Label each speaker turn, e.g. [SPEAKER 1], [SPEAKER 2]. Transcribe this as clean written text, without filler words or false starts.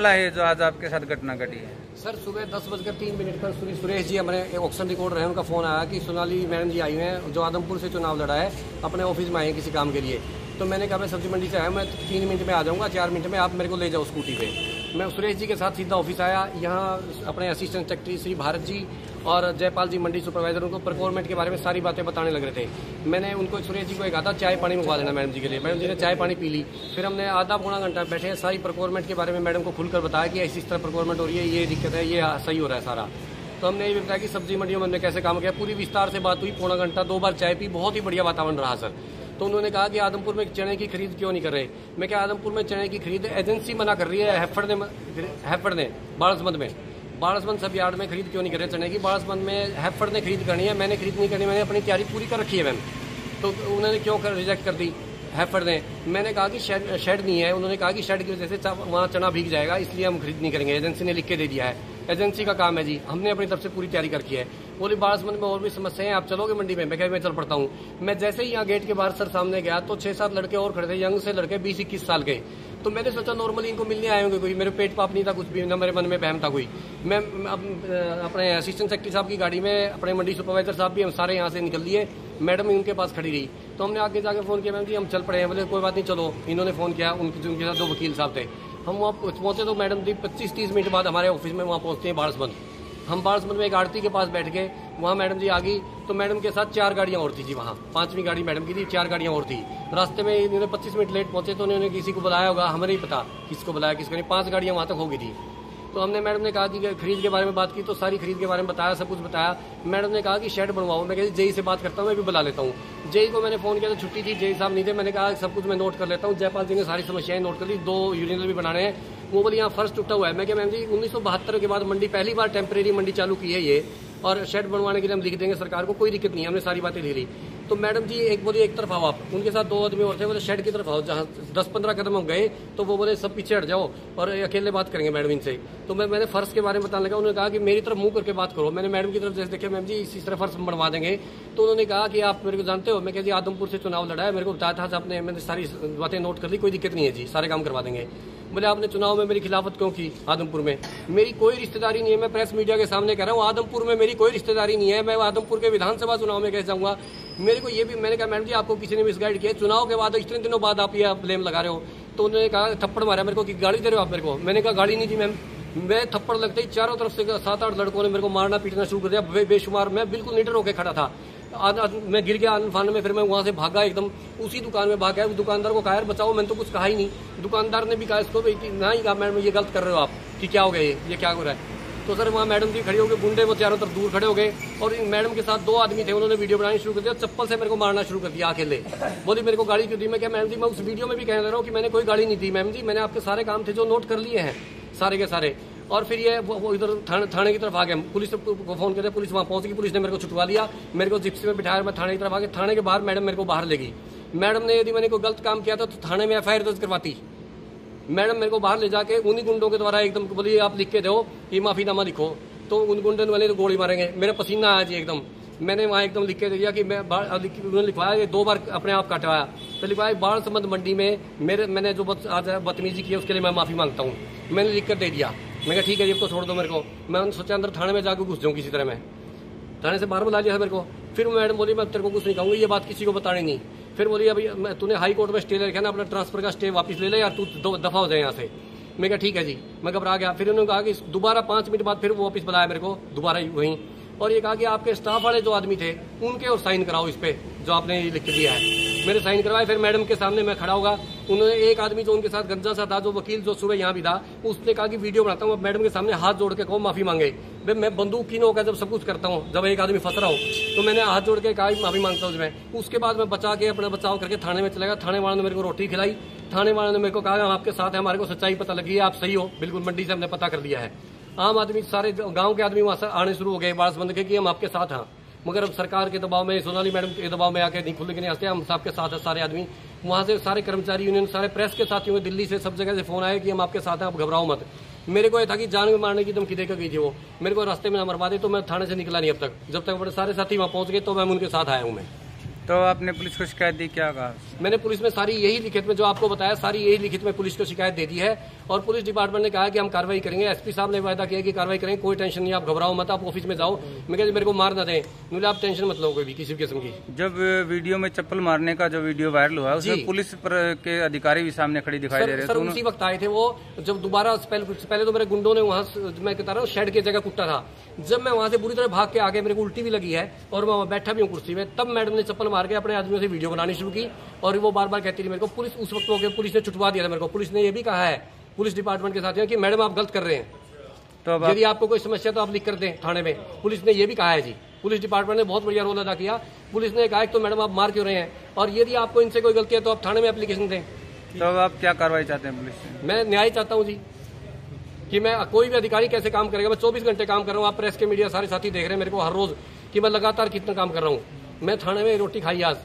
[SPEAKER 1] मामला है जो आज आपके साथ घटना घटी है?
[SPEAKER 2] सर सुबह 10:03 पर सुरेश जी हमारे एक ऑक्शन रिकॉर्डर है, उनका फ़ोन आया कि सोनाली मैडम जी आई हैं जो आदमपुर से चुनाव लड़ा है, अपने ऑफिस में आए हैं किसी काम के लिए। तो मैंने कहा मैं सब्जी मंडी से आया, मैं 3 मिनट में आ जाऊँगा, 4 मिनट में आप मेरे को ले जाओ स्कूटी पे। मैं सुरेश जी के साथ सीधा ऑफिस आया। यहाँ अपने असिस्टेंट सेक्रेटरी श्री भारत जी और जयपाल जी मंडी सुपरवाइजर उनको प्रोक्योरमेंट के बारे में सारी बातें बताने लग रहे थे। मैंने उनको सुरेश जी को कहा था चाय पानी मंगवा देना मैडम जी के लिए। मैडम जी ने चाय पानी पी ली। फिर हमने आधा पौना घंटा बैठे, सारी प्रोक्योरमेंट के बारे में मैडम को खुलकर बताया कि इस तरह प्रोक्योरमेंट हो रही है, ये दिक्कत है, ये सही हो रहा है सारा। तो हमने ये भी बताया कि सब्जी मंडियों में हमने कैसे काम किया, पूरी विस्तार से बात हुई। पौना घंटा 2 बार चाय पी, बहुत ही बढ़िया वातावरण रहा सर। तो उन्होंने कहा कि आदमपुर में चने की खरीद क्यों नहीं कर रहे? मैं क्या आदमपुर में चने की खरीद एजेंसी मना कर रही है, हैफर्ड ने बाड़सबंद सब यार्ड में खरीद क्यों नहीं कर रहे चने की? बाड़सबंद में हैफर्ड ने खरीद करनी है, मैंने खरीद नहीं करनी, मैंने अपनी तैयारी पूरी कर रखी है मैम। तो उन्होंने क्यों रिजेक्ट कर दी हैफर्ड ने? मैंने कहा कि शेड नहीं है। उन्होंने कहा कि शेड की वजह से वहाँ चना भीग जाएगा, इसलिए हम खरीद नहीं करेंगे। एजेंसी ने लिख के दे दिया है, एजेंसी का काम है जी, हमने अपनी तरफ से पूरी तैयारी कर रखी है। बोली बाड़सबंद में और भी समस्या है, आप चलोगे मंडी में? मैं कह मैं चल पड़ता हूँ। मैं जैसे ही यहाँ गेट के बाहर सर सामने गया तो 6-7 लड़के और खड़े थे, यंग से लड़के 20-21 साल के। तो मैंने सोचा नॉर्मली इनको मिलने आए होंगे, कोई मेरे पेट पाप नहीं था कुछ भी, ना मेरे मन में बहम था कोई। मैं अपने असिस्टेंट सेक्रेटरी साहब की गाड़ी में, अपने मंडी सुपरवाइजर साहब भी हम सारे यहाँ से निकल लिए, मैडम ही उनके पास खड़ी रही। तो हमने आगे जाके फ़ोन किया, मैम जी हम चल पड़े हैं। बोले कोई बात नहीं चलो। इन्होंने फ़ोन किया, उनके साथ 2 वकील साहब थे। हम वहाँ पहुँचे तो मैडम जी 25-30 मिनट बाद हमारे ऑफिस में वहाँ पहुँचते हैं बाड़सबंद। हम बाड़सबंद में एक आड़ती के पास बैठ गए, वहाँ मैडम जी आ गई। तो मैडम के साथ 4 गाड़ियाँ और थी जी, वहाँ 5वीं गाड़ी मैडम की थी, 4 गाड़ियाँ और थी। रास्ते में इन्होंने 25 मिनट लेट पहुंचे तो उन्होंने किसी को बुलाया होगा, हमें नहीं पता किसको बुलाया किसको नहीं। 5 गाड़ियाँ वहाँ तक हो गई थी। तो हमने मैडम ने कहा कि खरीद के बारे में बात की, तो सारी खरीद के बारे में बताया, सब कुछ बताया। मैडम ने कहा कि शेड बनवाओ। मैं कहती जेई से बात करता हूँ, मैं भी बुला लेता हूँ। जेई को मैंने फोन किया तो छुट्टी थी, जेई साहब नहीं थे। मैंने कहा सब कुछ मैं नोट कर लेता हूँ। जयपाल जी ने सारी समस्याएं नोट कर ली, 2 यूरिनल भी बनाने हैं। वो बोली यहाँ फर्श टूटा हुआ है। मैं क्या मैम जी 1972 के बाद मंडी पहली बार टेम्परेरी मंडी चालू की है ये, और शेड बनवाने के लिए हम लिख देंगे सरकार को, कोई दिक्कत नहीं है। हमने सारी बातें ले ली। तो मैडम जी एक बोली एक तरफ आओ आप, उनके साथ 2 आदमी और थे, बोले शेड की तरफ आओ। जहाँ 10-15 कदम हम गए तो वो बोले सब पीछे हट जाओ और अकेले बात करेंगे मैडम इनसे। तो मैंने फर्श के बारे में बताने लगा। उन्होंने कहा कि मेरी तरफ मुंह करके बात करो। मैंने मैडम की तरफ जैसे देखा, मैम जी इसी तरह फर्श बनवा देंगे। तो उन्होंने कहा कि आप मेरे को जानते हो? मैं कह जी आदमपुर से चुनाव लड़ा है, मेरे को बताया था आपने, मैंने सारी बातें नोट कर ली, कोई दिक्कत नहीं है जी, सारे काम करवा देंगे। बोले आपने चुनाव में मेरी खिलाफत क्यों की? आदमपुर में मेरी कोई रिश्तेदारी नहीं है, मैं प्रेस मीडिया के सामने कह रहा हूँ, आदमपुर में मेरी कोई रिश्तेदारी नहीं है। मैं आदमपुर के विधानसभा चुनाव में कैसे जाऊंगा? मेरे को ये भी, मैंने कहा मैडम जी आपको किसी ने मिसगाइड किया? चुनाव के बाद इतने दिनों बाद आप ये ब्लेम लगा रहे हो। तो उन्होंने कहा थप्पड़ मारा मेरे को कि गाड़ी दे रहे हो आप मेरे को? मैंने कहा गाड़ी नहीं थी मैम। मैं थप्पड़ लगते ही चारों तरफ से 7-8 लड़कों ने मेरे को मारना पीटना शुरू कर दिया, बेशुमार। मैं बिल्कुल निडर होकर खड़ा था। मैं गिर गया अनफान में, फिर मैं वहां से भागा, एकदम उसी दुकान में भागा। दुकानदार को कहा यार बचाओ, मैंने तो कुछ कहा ही नहीं। दुकानदार ने भी कहा इसको ना ही कहा मैडम ये गलत कर रहे हो आप, कि क्या हो गया ये क्या हो रहा है? तो सर वहाँ मैडम जी खड़ी हो गए, गुंडे वो चारों तरफ दूर खड़े हो गए, और मैडम के साथ 2 आदमी थे, उन्होंने वीडियो बनानी शुरू कर दिया, चप्पल से मेरे को मारना शुरू कर दिया अकेले। बोली मेरे को गाड़ी क्यों दी? मैं क्या मैडम जी मैं उस वीडियो में भी कह रहा हूँ कि मैंने कोई गाड़ी नहीं दी मैम जी, मैंने आपके सारे काम थे जो नोट कर लिए हैं सारे के सारे। और फिर ये वो इधर थाने की तरफ आ गए। पुलिस को फोन करते, पुलिस वहाँ पहुंच गई, पुलिस ने मेरे को छुटवा लिया, मेरे को जिप्सी में बिठाया, मैं थाने की तरफ आ गया। थाने के बाहर मैडम मेरे को बाहर ले गई। मैडम ने यदि मैंने कोई गलत काम किया था तो थाने में FIR दर्ज करवाती। मैडम मेरे को बाहर ले जाके उन्हीं गुंडों के द्वारा एकदम बोली आप लिख के दो कि माफीनामा लिखो। तो उन गुंडन वाले तो गोली मारेंगे, मेरा पसीना आया जी एकदम। मैंने वहाँ एकदम लिख के दे दिया कि मैं उन्होंने लिखवाया 2 बार अपने आप कटवाया। तो लिखवाया बाड़सबंद मंडी में मैंने जो आज बदतमीजी की है उसके लिए मैं माफी मांगता हूँ। मैंने लिख कर दे दिया। मैं कहा ठीक है जी तो छोड़ दो मेरे को। मैं सोचा अंदर थाने में जाकर घुस जाऊँ किसी तरह। मैं थाने से बाहर बुला लिया मेरे को। फिर मैडम बोली मैं तेरे को कुछ नहीं कहूँगी, ये बात किसी को बतानी नहीं। फिर बोली अभी तूने हाई कोर्ट में स्टे ले रखा ना, अपना ट्रांसफर का स्टे वापस ले ले यार, तू दफा हो जाए यहाँ से। मैं कहा ठीक है जी। मैं घबरा गया। फिर उन्होंने कहा कि दोबारा 5 मिनट बाद फिर वो वापस बुलाया मेरे को दोबारा वहीं, और ये कहा कि आपके स्टाफ वाले जो आदमी थे उनके और साइन कराओ इस पे जो आपने लिख के दिया है। मेरे साइन करवाए। फिर मैडम के सामने मैं खड़ा होगा। उन्होंने एक आदमी जो उनके साथ गंजा सा था, जो वकील जो सुबह यहाँ भी था, उसने कहा कि वीडियो बनाता हूँ, मैडम के सामने हाथ जोड़ के कहो माफी मांगे। भाई मैं बंदूक की होकर जब सब कुछ करता हूँ, जब एक आदमी फंस रहा हो तो मैंने हाथ जोड़ के कहा माफी मांगता हूँ उसमें। उसके बाद मैं बचा के अपना बचाव करके थाने में चला गया। थाने वालों ने मेरे को रोटी खिलाई। थाने वालों ने मेरे को कहा हम आपके साथ हैं, हमारे को सच्चाई पता लगी है, आप सही हो बिल्कुल, मंडी से हमने पता कर लिया है। आम आदमी सारे गांव के आदमी वहां से आने शुरू हो गए बाड़सबंद के कि हम आपके साथ हैं। मगर अब सरकार के दबाव में, सोनाली मैडम के दबाव में आके नहीं खुल के नहीं हंसते, हम सबके साथ हैं सारे आदमी। वहां से सारे कर्मचारी यूनियन, सारे प्रेस के साथियों में दिल्ली से सब जगह से फोन आया कि हम आपके साथ हैं, आप घबराओ मत। मेरे को ये था कि जान में मारने की धमकी देकर गई थी वो, मेरे को रास्ते में न मरवा दे। तो मैं थाने से निकला नहीं अब तक, जब तक बड़े सारे साथी वहां पहुंच गए तो मैं उनके साथ आया हूं मैं।
[SPEAKER 1] तो आपने पुलिस को शिकायत दी, क्या कहा?
[SPEAKER 2] मैंने पुलिस में सारी यही लिखित में जो आपको बताया, सारी यही लिखित में पुलिस को शिकायत दे दी है और पुलिस डिपार्टमेंट ने कहा कि हम कार्रवाई करेंगे। एसपी साहब ने वायदा किया कि कार्रवाई करेंगे, कोई टेंशन नहीं, आप घबराओ मत, आप ऑफिस में जाओ। मैं कहती मेरे को मार ना दें, बोले आप टेंशन मत लो कोई भी किसी भी किस्म की।
[SPEAKER 1] जब वीडियो में चप्पल मारने का जो वीडियो वायरल हुआ उसमें पुलिस के अधिकारी भी सामने खड़ी दिखाई दे रहे
[SPEAKER 2] सर उसी वक्त आए थे वो, जब दोबारा पहले तो मेरे गुंडों ने वहां, मैं कहता रहा हूँ शेड की जगह कुट्टा था, जब मैं वहां से बुरी तरह भाग के आ गया, मेरे को उल्टी भी लगी है और मैं बैठा भी हूँ कुर्सी में, तब मैडम ने चप्पल मार के अपने आदमियों से वीडियो बनानी शुरू की और वो बार बार कहती रही मेरे को। पुलिस उस वक्त हो गया, पुलिस ने छुटवा दिया था मेरे को। पुलिस ने ये भी कहा है पुलिस डिपार्टमेंट के साथियों कि मैडम आप गलत कर रहे हैं, तो यदि आपको कोई समस्या तो आप लिख कर दें थाने में। पुलिस ने ये भी कहा है जी, पुलिस डिपार्टमेंट ने बहुत बढ़िया रोल अदा किया। पुलिस ने कहा तो मैडम आप मार क्यों रहे हैं, और यदि आपको इनसे कोई गलती है तो आप थाने में एप्लीकेशन दें।
[SPEAKER 1] तो अब आप क्या कार्रवाई चाहते हैं पुलिस से?
[SPEAKER 2] मैं न्याय चाहता हूँ जी, कि मैं कोई भी अधिकारी कैसे काम करेगा। मैं 24 घंटे काम कर रहा हूँ, आप प्रेस के मीडिया सारे साथी देख रहे हैं मेरे को हर रोज कि मैं लगातार कितना काम कर रहा हूँ। मैं थाने में रोटी खाई आज।